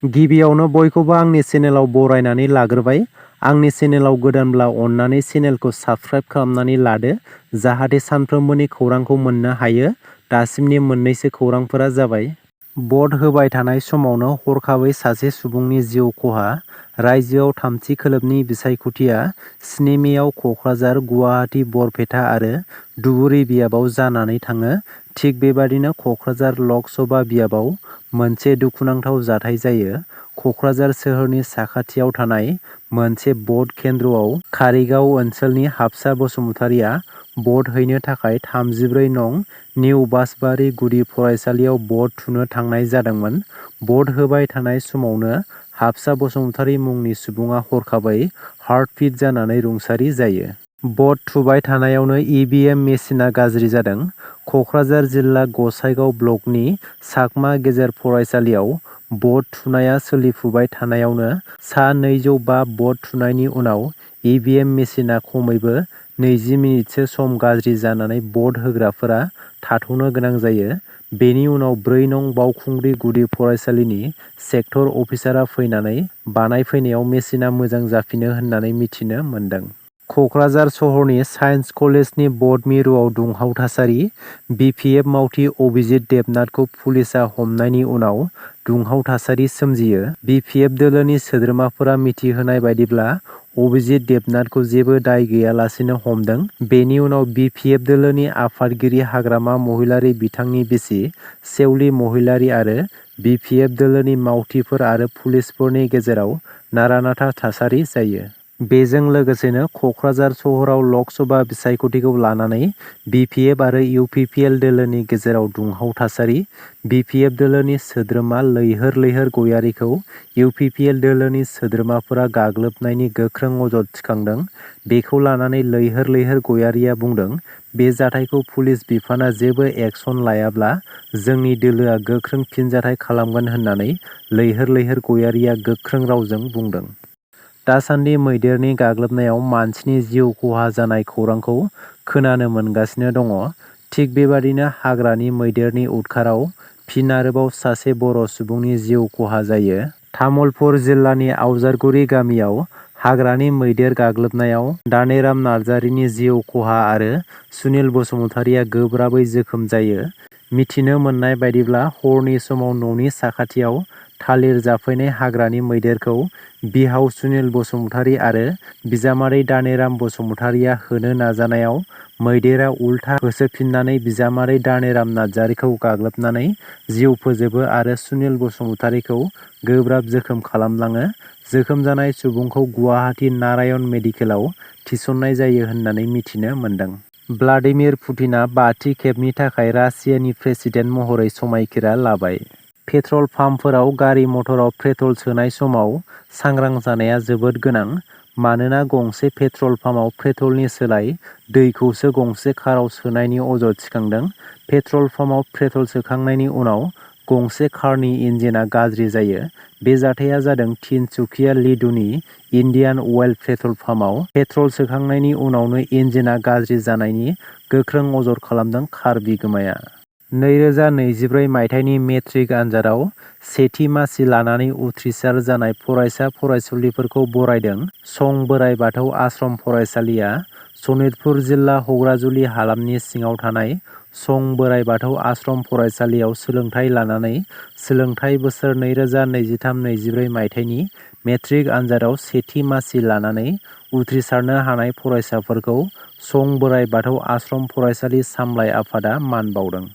गिबियावनो बयखौबो आंनि चेनेलाव बरायनानै लाग्रोबाय। आंनि चेनेलाव गोदानब्ला अन्नानै चेनेलखौ साबस्क्राइब खालामनानै लादो जाहाथे सानफ्रोमबोनि खौरांखौ मोननो हायो। दासिमनि मोननैसो खौरांफोरा जाबाय। भट होबाय थानाय समावनो हरखाबै सासे सुबुंनि जिउ खहा। रायजोआव थामथि खोलोबनि बिसायख'थिया 7 मेआव क'क्राझार, गुवाहाटी, बरपेटा आरो धुबुरी बियाबाव जानानै थाङो। थिग बेबादिनो क'क्राझार लक सभा बियाबाव मोनसे दुखुनांथाव जाथाय जायो। क'क्राझार सोहोरनि साखाथियाव थानाय मोनसे भट केन्द्रआव कारिगाव ओनसोलनि हाबसा बसुमतारिया भट हैनो थाखाय 34 नं निउ बासबारि गुदि फरायसालियाव भट थुनो थांनाय जादोंमोन। भट होबाय थानाय समावनो हाबसा बसुमतारि मुंनि सुबुङा हरखाबै हार्टबिट जानानै रुंसारि जायो। भट थुबाय थानायावनो इ.भि.एम. मेसिनआ गाज्रि जादों। क'क्राझार जिल्ला गसाइगाव ब्लकनि चाकमा गेजेर फरायसालियाव भट थुनाया सोलिफुबाय थानायावनो सा 205 भट थुनायनि उनाव इ.भि.एम. मेसिनआ खमैबो 20 मिनिटसो सम गाज्रि जानानै भट होग्राफोरा थाथ'नो गोनां जायो। बेनि उनाव 4 नं बावखुंग्रि गुदि फरायसालिनि सेक्टर अफिसारआ फैनानै बानायफैनायाव मेसिनआ मोजां जाफिनो होननानै मिथिनो मोन्दों। क'क्राझार सहरनि साइन्स कलेजनि भट मिरुआव दुंहाव थासारि। बि.पि.एफ. मावथि अभिजित देबनाथखौ पुलिसआ हमनायनि उनाव दुंहाव थासारि सोमजियो। बि.पि.एफ. दोलोनि सोद्रोमाफोरा मिथिहोनाय बायदिब्ला अभिजित देबनाथखौ जेबो दाय गैयालासेनो हमदों। बेनि उनाव बि.पि.एफ. दोलोनि आफादगिरि हाग्रामा महिलारि बिथांनि बिसि सेउलि महिलारि आरो बि.पि.एफ. दोलोनि मावथिफोर आरो पुलिसफोरनि गेजेराव नारा-नाथा थासारि जायो। बेजों लोगोसेनो क'क्राझार सहराव लक सभा बिसायख'थिखौ लानानै बि.पि.एफ. आरो इउ.पि.पि.एल. दोलोनि गेजेराव दुंहाव थासारि। बि.पि.एफ. दोलोनि सोद्रोमा लैहोर लैहोर गयारिखौ इउ.पि.पि.एल. दोलोनि सोद्रोमाफोरा गाग्लोबनायनि गोख्रों अजद थिखांदों। बेखौ लानानै लैहोर लैहोर गयारिया बुंदों, बे जाथायखौ पुलिस बिफाना जेबो एक्सन लायाब्ला जोंनि दोलोआ गोख्रों फिनजाथाय खालामगोन होननानै लैहोर लैहोर गयारिया गोख्रों रावजों बुंदों। दासान्दि मैदेरनि गाग्लोबनायाव मानसिनि जिउ खहा जानाय खौरांखौ खोनानो मोनगासिनो दङ। थिग बेबादिनो हाग्रानि मैदेरनि उदखाराव फिन आरोबाव सासे बर' सुबुंनि जिउ खहा जायो। तामुलपुर जिल्लानि आवजारगुरि गामियाव हाग्रानि मैदेर गाग्लोबनायाव दानेराम नार्जारिनि जिउ खहा आरो सुनिल बसुमतारिया गोब्राबै जोखोम जायो। मिथिनो मोननाय बायदिब्ला हरनि समाव न'नि साखाथियाव थालिर जाफैनाय हाग्रानि मैदेरखौ बिहाव सुनिल बसुमतारि आरो बिजामादै दानेराम बसुमतारिया होनो नाजानायाव मैदेरा उल्था होसोफिननानै बिजामादै दानेराम नार्जारिखौ गाग्लोबनानै जिउ फोजोबो आरो सुनिल बसुमतारिखौ गोब्राब जोखोम खालामलाङो। जोखोम जानाय सुबुंखौ गुवाहाटी नारायण मेडिकेलाव थिसननाय जायो होननानै मिथिनो मोन्दों। भ्लादिमिर पुटिना 5थि खेबनि थाखाय रासियानि प्रेसिडेन्ट महरै समायखिरा लाबाय। पेट्रल पाम्पफोराव गारि मटराव पेट्रल सोनाय समाव सांग्रां जानाया जोबोद गोनां। मानोना गंसे पेट्रल पाम्पआव पेट्रलनि सोलाय दैखौसो गंसे कारआव सोनायनि अजद थिखांदों। पेट्रल पाम्पआव पेट्रल सोखांनायनि उनाव गंसे कारनि इन्जिनआ गाज्रि जायो। बे जाथाया जादों तिनसुकिया लिडुनि इन्डियान अइल पेट्रल पाम्पआव पेट्रल सोखांनायनि उनावनो इन्जिनआ गाज्रि जानायनि गोख्रों अजद खालामदों कार बिगोमाया। 2024 मायथाइनि मेट्रिक आनजादाव सेथि मासि लानानै उथ्रिसार जानाय फरायसा फरायसुलिफोरखौ बरायदों सं बोराइ बाथौ आश्रम फरायसालिया। सनितपुर जिल्ला हग्राजुलि हालामनि सिङाव थानाय सं बोराइ बाथौ आश्रम फरायसालियाव सोलोंथाइ लानानै सोलोंथाइ बोसोर 2023-24 मायथाइनि मेट्रिक आनजादाव सेथि मासि लानानै उथ्रिसारनो हानाय फरायसाफोरखौ सं बोराइ बाथौ आश्रम फरायसालि सामलाय आफादा मान बाउदों।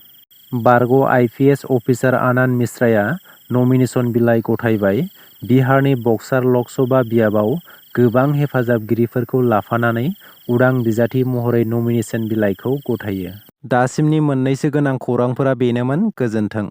बारग' आइ.पि.एस. अफिसार आनन्द मिश्राया नमिनेसन बिलाइ गथायबाय। बिहारनि बक्सार लक सभा बियाबाव गोबां हेफाजाबगिरिफोरखौ लाफानानै उदां बिजाथि महरै नमिनेसन बिलाइखौ गथायो। दासिमनि मोननैसो गोनां खौरांफोरा बेनोमोन। गोजोन्थों।